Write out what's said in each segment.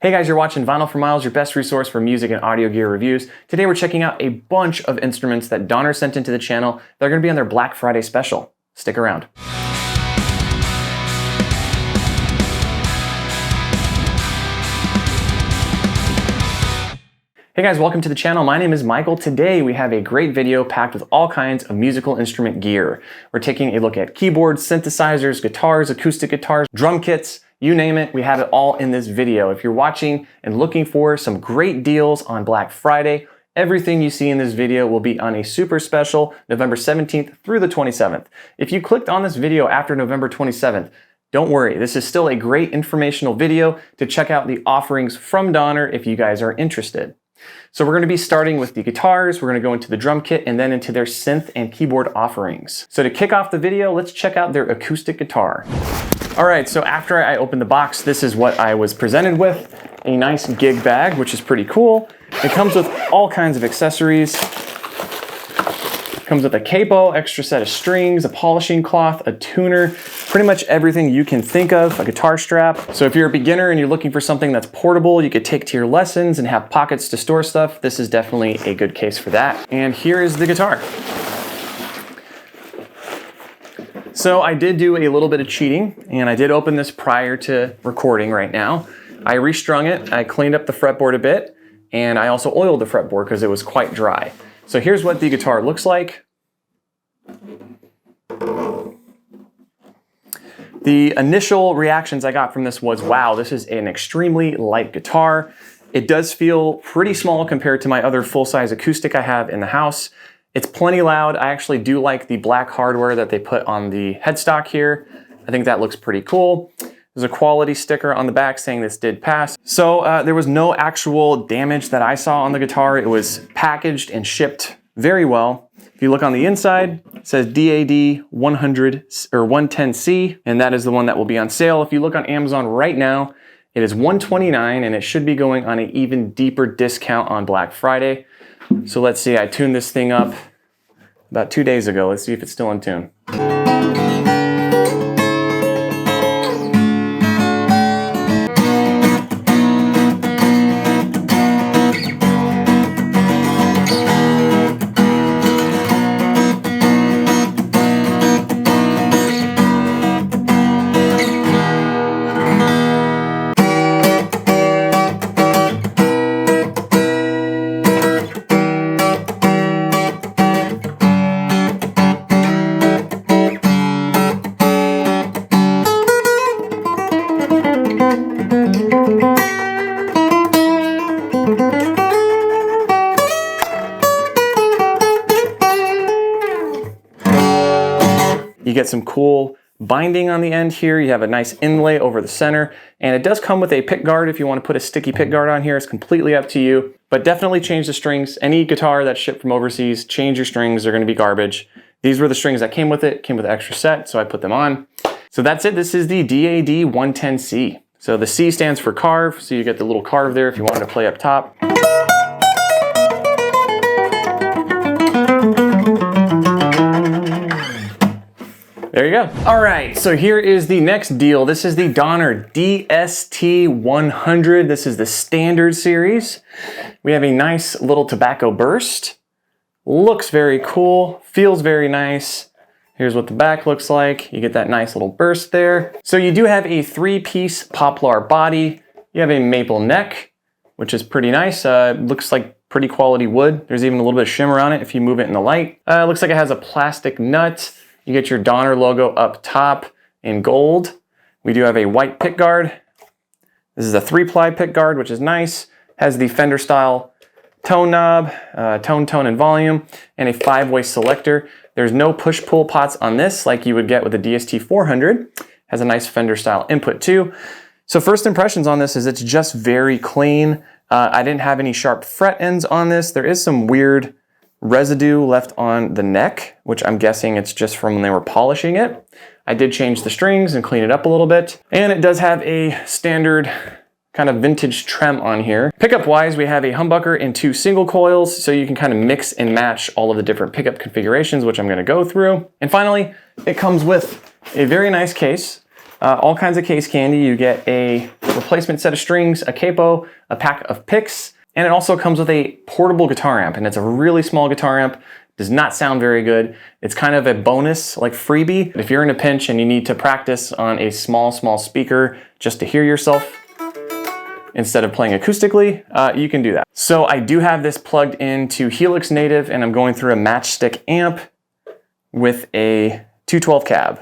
Hey guys, you're watching Vinyl for Miles, your best resource for music and audio gear reviews. Today we're checking out a bunch of instruments that Donner sent into the channel. They're going to be on their Black Friday special. Stick around. Hey guys, welcome to the channel. My name is Michael. Today we have a great video packed with all kinds of musical instrument gear. We're taking a look at keyboards, synthesizers, guitars, acoustic guitars, drum kits, you name it, we have it all in this video. If you're watching and looking for some great deals on Black Friday, everything you see in this video will be on a super special November 17th through the 27th. If you clicked on this video after November 27th, don't worry, this is still a great informational video to check out the offerings from Donner if you guys are interested. So we're going to be starting with the guitars, we're going to go into the drum kit, and then into their synth and keyboard offerings. So to kick off the video, let's check out their acoustic guitar. Alright, so after I opened the box, this is what I was presented with. A nice gig bag, which is pretty cool. It comes with all kinds of accessories. It comes with a capo, extra set of strings, a polishing cloth, a tuner, pretty much everything you can think of, a guitar strap. So if you're a beginner and you're looking for something that's portable, you could take to your lessons and have pockets to store stuff, this is definitely a good case for that. And here is the guitar. So I did do a little bit of cheating, and I did open this prior to recording right now. I restrung it, I cleaned up the fretboard a bit, and I also oiled the fretboard because it was quite dry. So here's what the guitar looks like. The initial reactions I got from this was, wow, this is an extremely light guitar. It does feel pretty small compared to my other full-size acoustic I have in the house. It's plenty loud. I actually do like the black hardware that they put on the headstock here. I think that looks pretty cool. There's a quality sticker on the back saying this did pass. So there was no actual damage that I saw on the guitar. It was packaged and shipped very well. If you look on the inside, it says DAD-100 or 110C, and that is the one that will be on sale. If you look on Amazon right now, it is $129, and it should be going on an even deeper discount on Black Friday. So let's see, I tuned this thing up about 2 days ago. Let's see if it's still in tune. You get some cool binding on the end here. You have a nice inlay over the center, and it does come with a pick guard. If you want to put a sticky pick guard on here, it's completely up to you, but definitely change the strings. Any guitar that's shipped from overseas, change your strings. They're going to be garbage. These were the strings that came with it. Came with an extra set, so I put them on. So that's it. This is the DAD-110C. So the C stands for carve, so you get the little carve there if you wanted to play up top. There you go. All right, so here is the next deal. This is the Donner DST-100. This is the standard series. We have a nice little tobacco burst. Looks very cool, feels very nice. Here's what the back looks like. You get that nice little burst there. So you do have a 3-piece poplar body. You have a maple neck, which is pretty nice. Looks like pretty quality wood. There's even a little bit of shimmer on it if you move it in the light. Looks like it has a plastic nut. You get your Donner logo up top in gold. We do have a white pick guard. This is a 3-ply pick guard, which is nice. Has the Fender style tone knob, tone, and volume, and a 5-way selector. There's no push-pull pots on this like you would get with the DST-400. Has a nice Fender style input too. So first impressions on this is it's just very clean. I didn't have any sharp fret ends on this. There is some weird residue left on the neck, which I'm guessing it's just from when they were polishing it. I did change the strings and clean it up a little bit. And it does have a standard kind of vintage trem on here. Pickup wise, we have a humbucker and 2 single coils, so you can kind of mix and match all of the different pickup configurations, which I'm gonna go through. And finally, it comes with a very nice case. all kinds of case candy. You get a replacement set of strings, a capo, a pack of picks, and it also comes with a portable guitar amp, and it's a really small guitar amp. Does not sound very good. It's kind of a bonus, like freebie. If you're in a pinch and you need to practice on a small speaker just to hear yourself instead of playing acoustically, you can do that. So I do have this plugged into Helix Native, and I'm going through a matchstick amp with a 212 cab.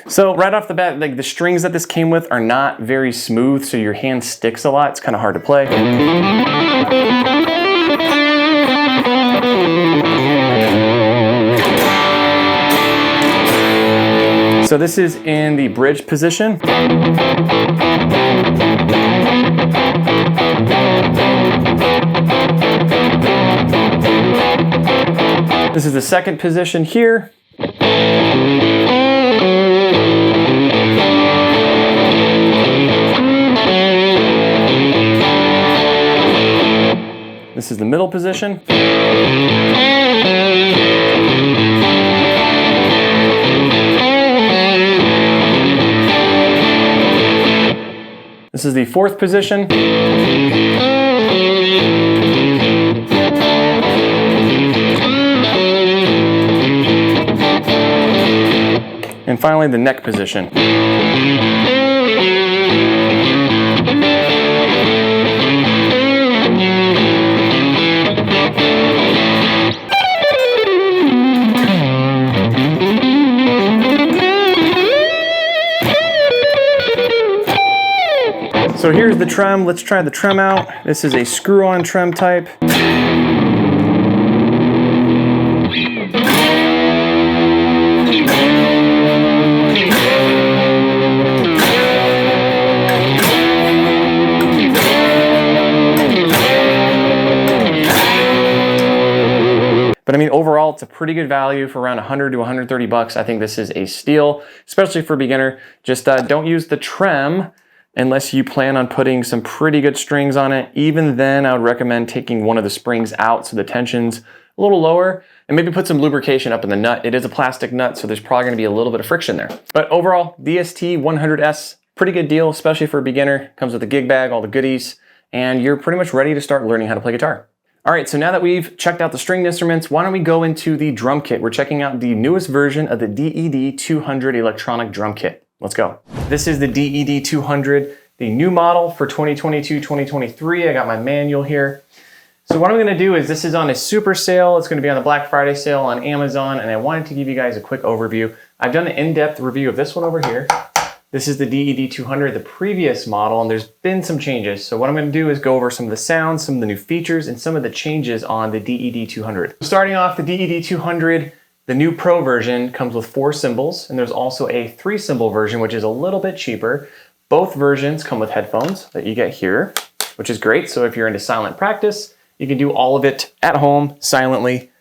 So right off the bat, like the strings that this came with are not very smooth, so your hand sticks a lot. It's kind of hard to play. So this is in the bridge position. This is the second position here. This is the middle position. This is the fourth position. And finally, the neck position. So here's the trem. Let's try the trem out. This is a screw-on trem type. But I mean, overall, it's a pretty good value for around 100 to 130 bucks. I think this is a steal, especially for a beginner. Just don't use the trem unless you plan on putting some pretty good strings on it. Even then, I would recommend taking one of the springs out so the tension's a little lower, and maybe put some lubrication up in the nut. It is a plastic nut, so there's probably gonna be a little bit of friction there. But overall, DST-100S, pretty good deal, especially for a beginner. Comes with a gig bag, all the goodies, and you're pretty much ready to start learning how to play guitar. All right, so now that we've checked out the stringed instruments, why don't we go into the drum kit? We're checking out the newest version of the DED-200 electronic drum kit. Let's go. This is the DED-200, the new model for 2022-2023. I got my manual here. So what I'm gonna do is, this is on a super sale. It's gonna be on the Black Friday sale on Amazon, and I wanted to give you guys a quick overview. I've done an in-depth review of this one over here. This is the DED-200, the previous model, and there's been some changes. So what I'm gonna do is go over some of the sounds, some of the new features, and some of the changes on the DED-200. Starting off, the DED-200, the new Pro version comes with 4 cymbals, and there's also a 3 cymbal version, which is a little bit cheaper. Both versions come with headphones that you get here, which is great. So if you're into silent practice, you can do all of it at home, silently,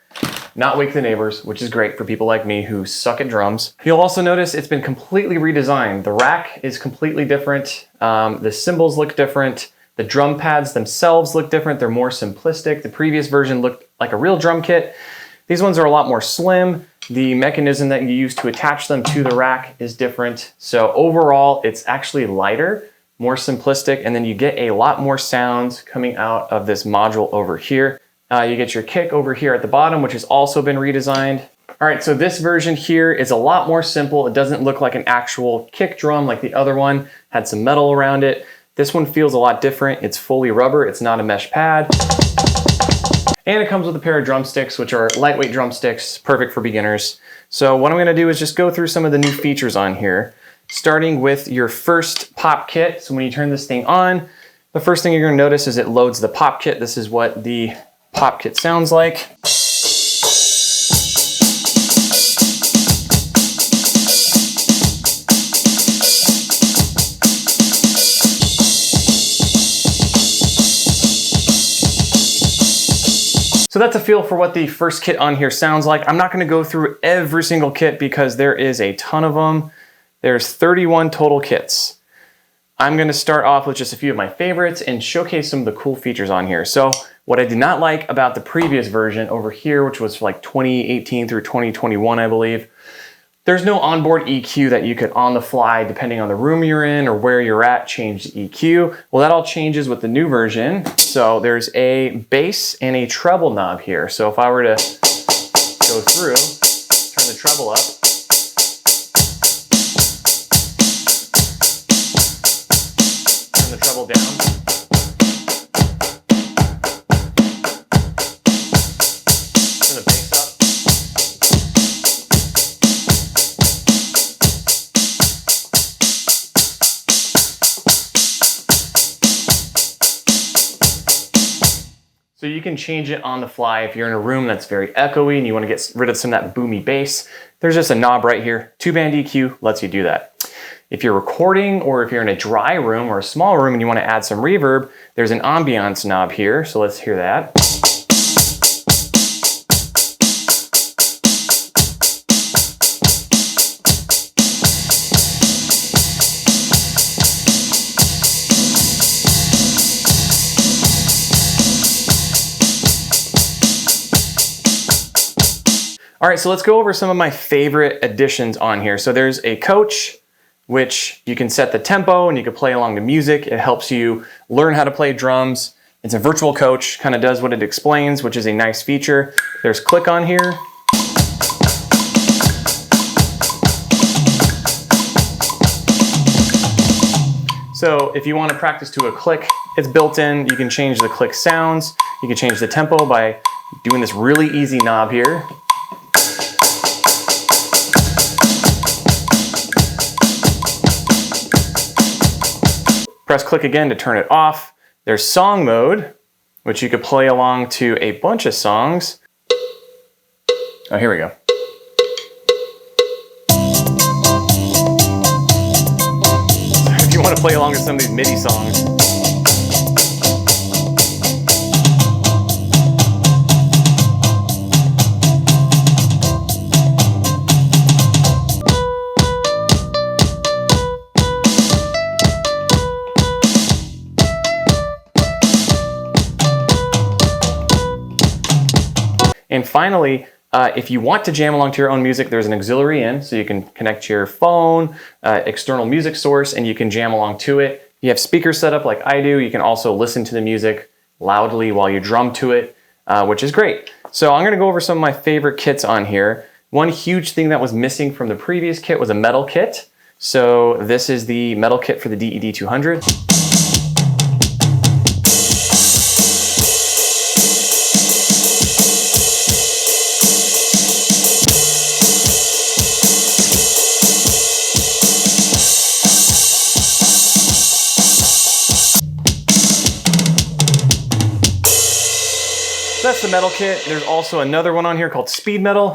not wake the neighbors, which is great for people like me who suck at drums. You'll also notice it's been completely redesigned. The rack is completely different. The cymbals look different. The drum pads themselves look different. They're more simplistic. The previous version looked like a real drum kit. These ones are a lot more slim. The mechanism that you use to attach them to the rack is different. So overall, it's actually lighter, more simplistic, and then you get a lot more sounds coming out of this module over here. You get your kick over here at the bottom, which has also been redesigned. All right, so this version here is a lot more simple. It doesn't look like an actual kick drum like the other one, had some metal around it. This one feels a lot different. It's fully rubber, it's not a mesh pad. And it comes with a pair of drumsticks, which are lightweight drumsticks, perfect for beginners. So what I'm gonna do is just go through some of the new features on here, starting with your first pop kit. So when you turn this thing on, the first thing you're gonna notice is it loads the pop kit. This is what the pop kit sounds like. So that's a feel for what the first kit on here sounds like. I'm not gonna go through every single kit because there is a ton of them. There's 31 total kits. I'm gonna start off with just a few of my favorites and showcase some of the cool features on here. So what I did not like about the previous version over here, which was like 2018 through 2021, I believe, there's no onboard EQ that you could on the fly, depending on the room you're in or where you're at, change the EQ. Well, that all changes with the new version. So there's a bass and a treble knob here. So if I were to go through, turn the treble up, turn the treble down, turn the bass up, so you can change it on the fly if you're in a room that's very echoey and you want to get rid of some of that boomy bass. There's just a knob right here. 2-band EQ lets you do that. If you're recording or if you're in a dry room or a small room and you want to add some reverb, there's an ambiance knob here. So let's hear that. All right, so let's go over some of my favorite additions on here. So there's a coach, which you can set the tempo and you can play along to music. It helps you learn how to play drums. It's a virtual coach, kind of does what it explains, which is a nice feature. There's click on here. So if you want to practice to a click, it's built in. You can change the click sounds. You can change the tempo by doing this really easy knob here. Press click again to turn it off. There's song mode, which you could play along to a bunch of songs. Oh, here we go. If you want to play along with some of these MIDI songs. And finally, if you want to jam along to your own music, there's an auxiliary in, so you can connect to your phone, external music source, and you can jam along to it. You have speakers set up like I do. You can also listen to the music loudly while you drum to it, which is great. So I'm gonna go over some of my favorite kits on here. One huge thing that was missing from the previous kit was a metal kit. So this is the metal kit for the DED-200. That's the metal kit. There's also another one on here called speed metal.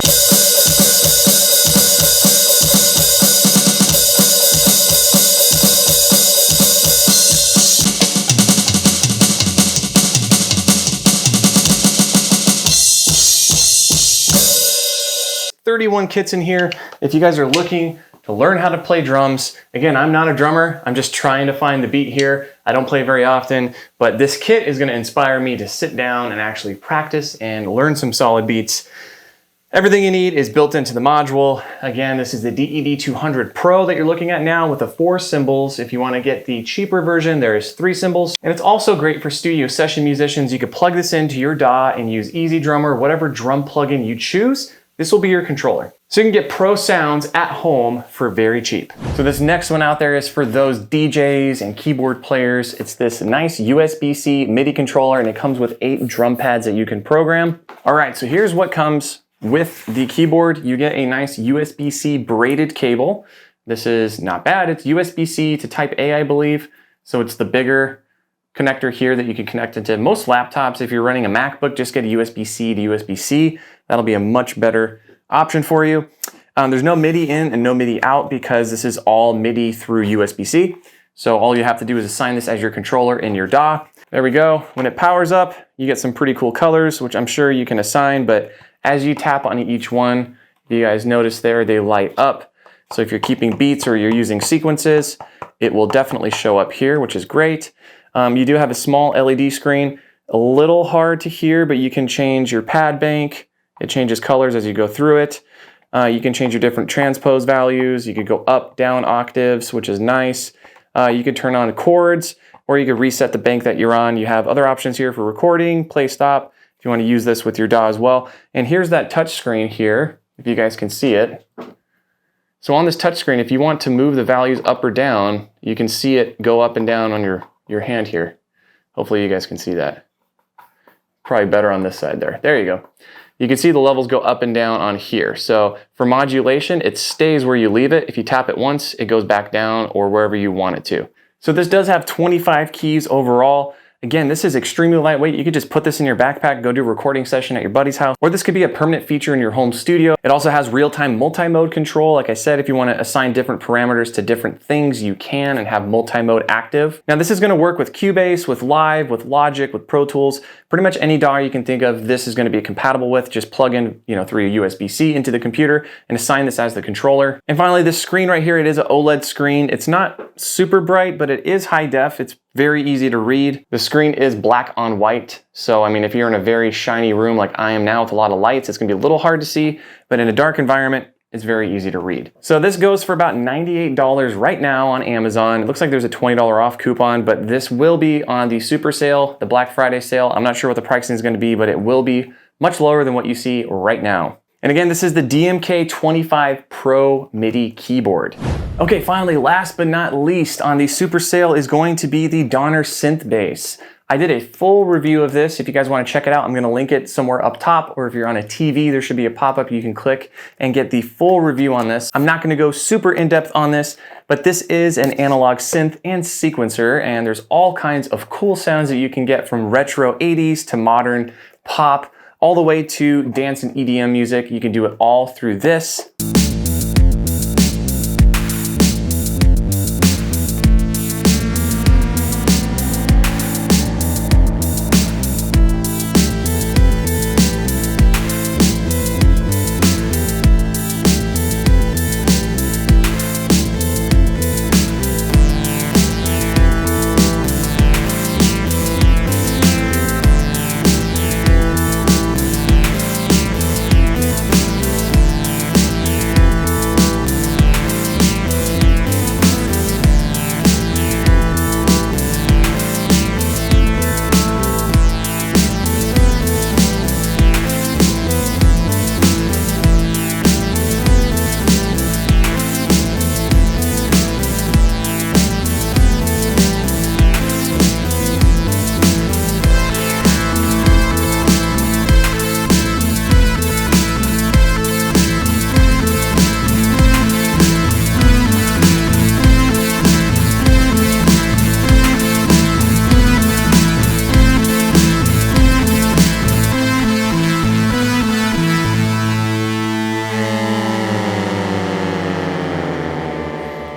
$31 kits in here. If you guys are looking to learn how to play drums, again, I'm not a drummer. I'm just trying to find the beat here. I don't play very often, but this kit is gonna inspire me to sit down and actually practice and learn some solid beats. Everything you need is built into the module. Again, this is the DED-200 Pro that you're looking at now with the 4 cymbals. If you wanna get the cheaper version, there's 3 cymbals. And it's also great for studio session musicians. You could plug this into your DAW and use Easy Drummer, whatever drum plugin you choose. This will be your controller. So you can get pro sounds at home for very cheap. So this next one out there is for those DJs and keyboard players. It's this nice USB-C MIDI controller and it comes with 8 drum pads that you can program. All right, so here's what comes with the keyboard. You get a nice USB-C braided cable. This is not bad. It's USB-C to Type A, I believe. So it's the bigger connector here that you can connect into most laptops. If you're running a MacBook, just get a USB-C to USB-C. That'll be a much better option for you. There's no MIDI in and no MIDI out because this is all MIDI through USB-C. So all you have to do is assign this as your controller in your DAW. There we go. When it powers up, you get some pretty cool colors, which I'm sure you can assign, but as you tap on each one, you guys notice there, they light up. So if you're keeping beats or you're using sequences, it will definitely show up here, which is great. You do have a small LED screen, a little hard to hear, but you can change your pad bank. It changes colors as you go through it. You can change your different transpose values. You could go up, down octaves, which is nice. You could turn on chords, or you could reset the bank that you're on. You have other options here for recording, play, stop, if you want to use this with your DAW as well. And here's that touch screen here, if you guys can see it. So on this touch screen, if you want to move the values up or down, you can see it go up and down on your hand here. Hopefully you guys can see that. Probably better on this side there. There you go. You can see the levels go up and down on here. So for modulation, it stays where you leave it. If you tap it once, it goes back down or wherever you want it to. So this does have 25 keys overall. Again, this is extremely lightweight. You could just put this in your backpack, go do a recording session at your buddy's house, or this could be a permanent feature in your home studio. It also has real-time multi-mode control. Like I said, if you want to assign different parameters to different things, you can, and have multi-mode active. Now this is going to work with Cubase, with Live, with Logic, with Pro Tools. Pretty much any DAW you can think of, this is going to be compatible with. Just plug in, through a USB-C into the computer and assign this as the controller. And finally, this screen right here, it is an OLED screen. It's not super bright, but it is high def. It's very easy to read. The screen is black on white. So, I mean, if you're in a very shiny room like I am now with a lot of lights, it's gonna be a little hard to see, but in a dark environment, it's very easy to read. So this goes for about $98 right now on Amazon. It looks like there's a $20 off coupon, but this will be on the Super Sale, the Black Friday sale. I'm not sure what the pricing is gonna be, but it will be much lower than what you see right now. And again, this is the DMK25 Pro MIDI keyboard. Okay, finally, last but not least on the Super Sale is going to be the Donner Synth Bass. I did a full review of this. If you guys want to check it out, I'm going to link it somewhere up top, or if you're on a TV, there should be a pop-up you can click and get the full review on this. I'm not going to go super in-depth on this, but this is an analog synth and sequencer, and there's all kinds of cool sounds that you can get from retro 80s to modern pop, all the way to dance and EDM music. You can do it all through this.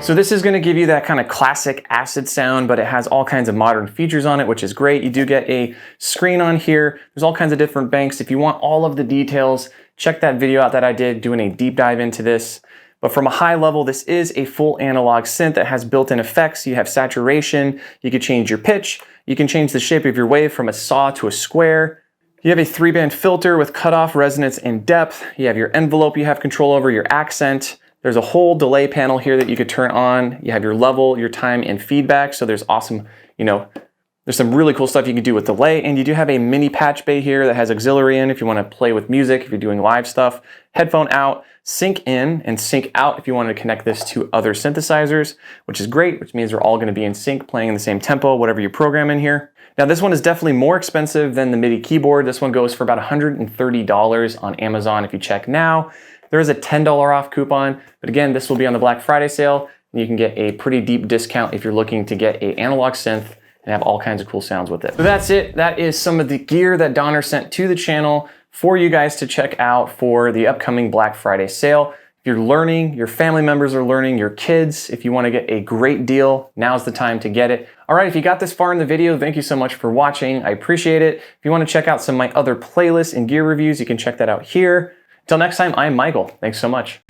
So this is going to give you that kind of classic acid sound, but it has all kinds of modern features on it, which is great. You do get a screen on here. There's all kinds of different banks. If you want all of the details, check that video out that I did doing a deep dive into this. But from a high level, this is a full analog synth that has built-in effects. You have saturation, you can change your pitch, you can change the shape of your wave from a saw to a square. You have a 3-band filter with cutoff, resonance, and depth. You have your envelope you have control over, your accent. There's a whole delay panel here that you could turn on. You have your level, your time, and feedback. So there's awesome, there's some really cool stuff you can do with delay. And you do have a mini patch bay here that has auxiliary in if you want to play with music, if you're doing live stuff. Headphone out, sync in, and sync out if you want to connect this to other synthesizers, which is great, which means they're all going to be in sync, playing in the same tempo, whatever you program in here. Now this one is definitely more expensive than the MIDI keyboard. This one goes for about $130 on Amazon if you check now. There is a $10 off coupon, but again, this will be on the Black Friday sale, and you can get a pretty deep discount if you're looking to get an analog synth and have all kinds of cool sounds with it. So that's it. That is some of the gear that Donner sent to the channel for you guys to check out for the upcoming Black Friday sale. If you're learning, your family members are learning, your kids, if you want to get a great deal, now's the time to get it. All right, if you got this far in the video, thank you so much for watching. I appreciate it. If you want to check out some of my other playlists and gear reviews, you can check that out here. Until next time, I'm Michael. Thanks so much.